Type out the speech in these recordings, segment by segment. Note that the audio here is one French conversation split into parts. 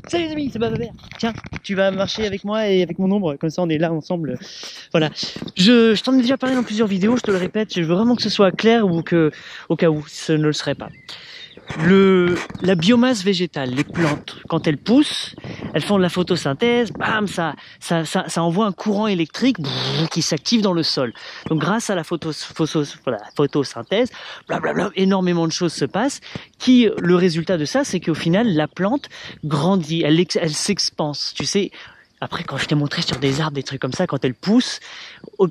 Salut les amis, c'est Bababert. Tiens, tu vas marcher avec moi et avec mon ombre, comme ça on est là ensemble. Voilà. Je t'en ai déjà parlé dans plusieurs vidéos, je te le répète, je veux vraiment que ce soit clair ou que, au cas où ce ne le serait pas. La biomasse végétale, les plantes, quand elles poussent, elles font de la photosynthèse, bam, ça envoie un courant électrique qui s'active dans le sol. Donc grâce à la photosynthèse, blablabla, énormément de choses se passent. Le résultat de ça, c'est qu'au final, la plante grandit, elle s'expanse. Tu sais, après, quand je t'ai montré sur des arbres, des trucs comme ça, quand elles poussent,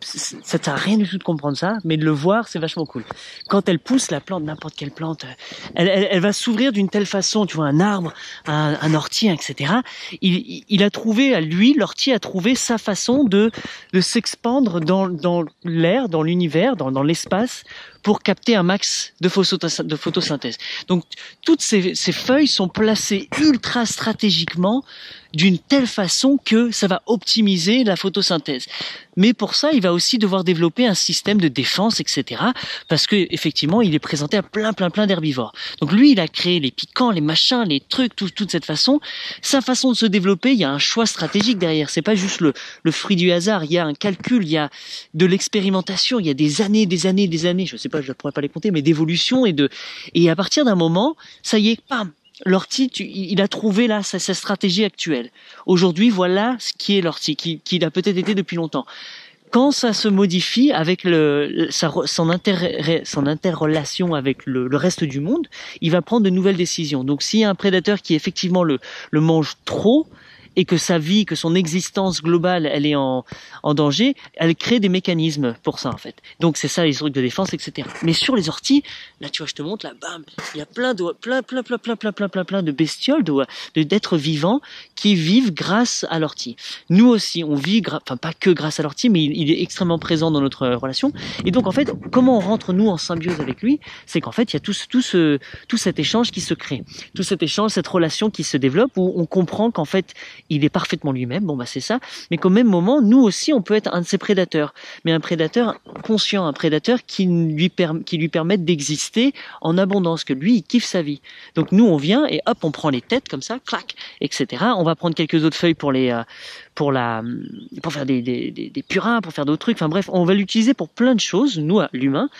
ça ne sert à rien du tout de comprendre ça, mais de le voir, c'est vachement cool. Quand elle pousse, la plante, n'importe quelle plante, elle va s'ouvrir d'une telle façon, tu vois, un arbre, un ortie, etc. Il a trouvé, l'ortie a trouvé sa façon de s'expandre dans l'air, dans l'univers, dans l'espace, pour capter un max de photosynthèse. Donc, toutes ces feuilles sont placées ultra stratégiquement d'une telle façon que ça va optimiser la photosynthèse. Mais pour ça, il va aussi devoir développer un système de défense, etc. Parce que effectivement, il est présenté à plein d'herbivores. Donc lui, il a créé les piquants, les machins, les trucs, toute cette façon. Sa façon de se développer, il y a un choix stratégique derrière. C'est pas juste le fruit du hasard. Il y a un calcul, il y a de l'expérimentation, il y a des années, je sais pas, je ne pourrais pas les compter, mais d'évolution et à partir d'un moment, ça y est, bam. L'ortie, il a trouvé là sa stratégie actuelle. Aujourd'hui, voilà ce qui est l'ortie, qu'il a peut-être été depuis longtemps. Quand ça se modifie avec son interrelation avec le reste du monde, il va prendre de nouvelles décisions. Donc, s'il y a un prédateur qui effectivement le mange trop, et que sa vie, que son existence globale, elle est en danger, elle crée des mécanismes pour ça, en fait. Donc, c'est ça, les trucs de défense, etc. Mais sur les orties, là, tu vois, je te montre, là, bam, il y a plein de bestioles, d'êtres vivants qui vivent grâce à l'ortie. Nous aussi, on vit, enfin, pas que grâce à l'ortie, mais il est extrêmement présent dans notre relation. Et donc, en fait, comment on rentre, nous, en symbiose avec lui? C'est qu'en fait, il y a tout cet échange qui se crée. Tout cet échange, cette relation qui se développe où on comprend qu'en fait, il est parfaitement lui-même, bon bah c'est ça, mais qu'au même moment, nous aussi, on peut être un de ses prédateurs, mais un prédateur conscient, un prédateur qui lui permette d'exister en abondance, que lui, il kiffe sa vie. Donc nous, on vient et hop, on prend les têtes comme ça, clac, etc. On va prendre quelques autres feuilles pour faire des purins, pour faire d'autres trucs, enfin bref, on va l'utiliser pour plein de choses, nous, l'humain.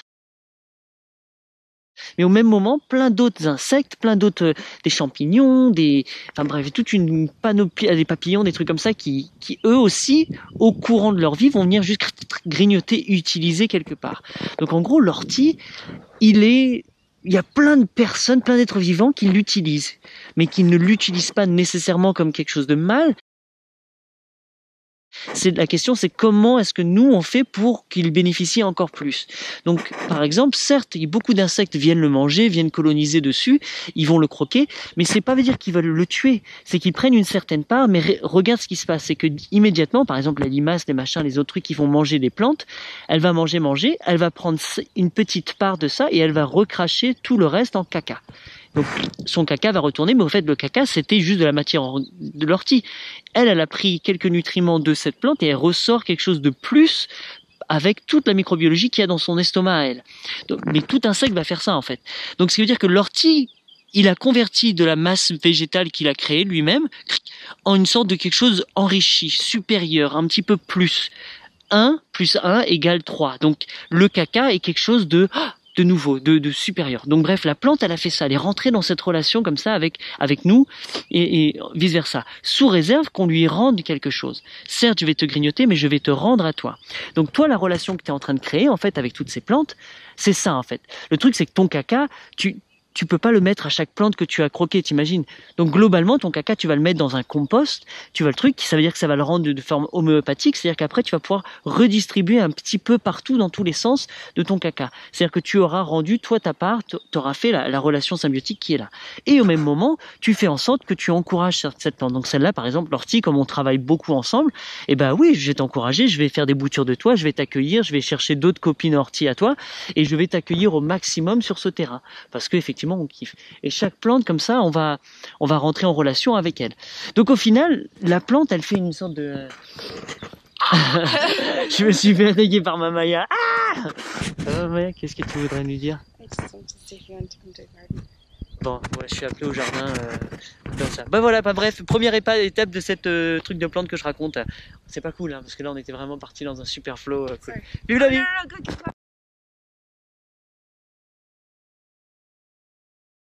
Mais au même moment, plein d'autres insectes, plein d'autres, des champignons, enfin bref, toute une panoplie, des papillons, des trucs comme ça qui eux aussi, au courant de leur vie, vont venir juste grignoter, utiliser quelque part. Donc en gros, l'ortie, il y a plein de personnes, plein d'êtres vivants qui l'utilisent, mais qui ne l'utilisent pas nécessairement comme quelque chose de mal. La question, c'est comment est-ce que nous on fait pour qu'il bénéficie encore plus. Donc, par exemple, certes, beaucoup d'insectes viennent le manger, viennent coloniser dessus, ils vont le croquer, mais c'est pas veut dire qu'ils veulent le tuer. C'est qu'ils prennent une certaine part, mais regarde ce qui se passe, c'est que immédiatement, par exemple, la limace, les machins, les autres trucs qui vont manger des plantes, elle va manger, elle va prendre une petite part de ça et elle va recracher tout le reste en caca. Donc son caca va retourner, mais au fait le caca c'était juste de la matière de l'ortie. Elle a pris quelques nutriments de cette plante et elle ressort quelque chose de plus avec toute la microbiologie qu'il y a dans son estomac à elle. Donc, mais tout insecte va faire ça en fait. Donc ce qui veut dire que l'ortie, il a converti de la masse végétale qu'il a créée lui-même en une sorte de quelque chose enrichi, supérieur, un petit peu plus. 1 plus 1 égale 3. Donc le caca est quelque chose de nouveau, de supérieur. Donc bref, la plante, elle a fait ça, elle est rentrée dans cette relation comme ça avec nous et vice versa, sous réserve qu'on lui rende quelque chose. Certes, je vais te grignoter, mais je vais te rendre à toi. Donc toi, la relation que tu es en train de créer, en fait, avec toutes ces plantes, c'est ça, en fait. Le truc, c'est que ton caca, tu peux pas le mettre à chaque plante que tu as croqué, t'imagines. Donc globalement, ton caca, tu vas le mettre dans un compost, tu vas le truc, ça veut dire que ça va le rendre de forme homéopathique, c'est-à-dire qu'après tu vas pouvoir redistribuer un petit peu partout dans tous les sens de ton caca. C'est-à-dire que tu auras rendu, toi ta part, tu auras fait la relation symbiotique qui est là. Et au même moment, tu fais en sorte que tu encourages cette plante. Donc celle-là, par exemple, l'ortie, comme on travaille beaucoup ensemble, eh ben oui, je vais t'encourager, je vais faire des boutures de toi, je vais t'accueillir, je vais chercher d'autres copines orties à toi, et je vais t'accueillir au maximum sur ce terrain. Parce que effectivement, on kiffe. Et chaque plante, comme ça, on va rentrer en relation avec elle. Donc au final, la plante, elle fait une sorte de... Je me suis fait attaquer par ma Maya. Ah Maya, qu'est-ce que tu voudrais nous dire? just wanted to see if you wanted to come to the garden. Bon, ouais, je suis appelé au jardin comme ça. Bah voilà, pas bref, première étape de cette truc de plante que je raconte. C'est pas cool, hein, parce que là on était vraiment parti dans un super flow. Cool. Sorry. Vive la Oh, vie! no, no, no, good, good.